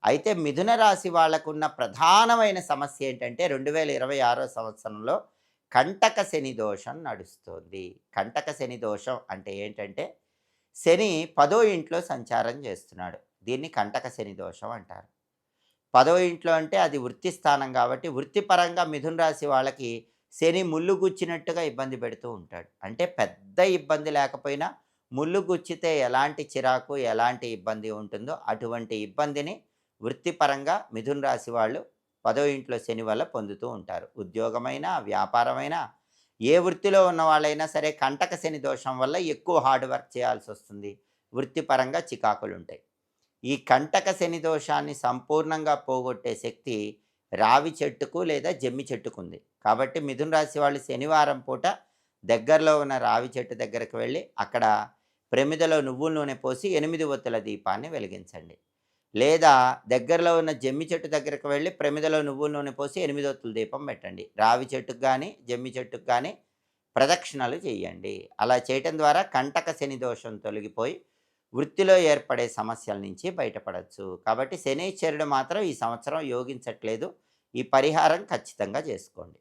అయితే మిథున రాశి వాళ్ళకున్న ప్రధానమైన సమస్య ఏంటంటే 2026 సంవత్సరంలో కంటక శని దోషం నడుస్తోంది. కంటక శని దోషం అంటే ఏంటంటే శని 10వ ఇంట్లో సంచారం చేస్తున్నాడు. దీన్ని కంటక శని దోషం అంటారు. 10వ ఇంట్లో అంటే అది వృత్తి స్థానం కాబట్టి వృత్తిపరంగా మిథున రాశి వాళ్ళకి శని ముల్లు గుచ్చినట్టుగా ఇబ్బంది పెడుతూ ఉంటాడు. అంటే పెద్ద ఇబ్బంది లేకపోయినా ముల్లు గుచ్చితే ఎలాంటి చిరాకు, ఎలాంటి ఇబ్బంది ఉంటుందో అటువంటి ఇబ్బందిని వృత్తిపరంగా మిథున రాశి వాళ్ళు 10వ ఇంట్లో శని వల్ల పొందుతూ ఉంటారు. ఉద్యోగమైనా, వ్యాపారమైనా, ఏ వృత్తిలో ఉన్న వాళ్ళైనా సరే కంటక శని దోషం వల్ల ఎక్కువ హార్డ్ వర్క్ చేయాల్సొస్తుంది. వృత్తిపరంగా చికాకులుంటాయి. ఈ కంటక శని దోషాన్ని సంపూర్ణంగా పోగొట్టే శక్తి రావి చెట్టుకు లేదా జమ్మి చెట్టుకుంది. కాబట్టి మిథున రాశి వాళ్ళు శనివారం పూట దగ్గరలో ఉన్న రావి చెట్టు దగ్గరికి వెళ్ళి అక్కడ ప్రమిదలో నువ్వుల నూనె పోసి 8 ఒత్తుల దీపాన్ని వెలిగించండి. లేదా దగ్గరలో ఉన్న జమ్మి చెట్టు దగ్గరికి వెళ్ళి ప్రమిదలో నువ్వుల నూనె పోసి 8 ఒత్తుల దీపం పెట్టండి. రావి చెట్టుకు గానీ, జమ్మి చెట్టుకు గానీ ప్రదక్షిణలు చేయండి. అలా చేయటం ద్వారా కంటక శని దోషం తొలగిపోయి వృత్తిలో ఏర్పడే సమస్యల నుంచి బయటపడొచ్చు. కాబట్టి శనైశ్చరుడు మాత్రం ఈ సంవత్సరం యోగించట్లేదు. ఈ పరిహారం ఖచ్చితంగా చేసుకోండి.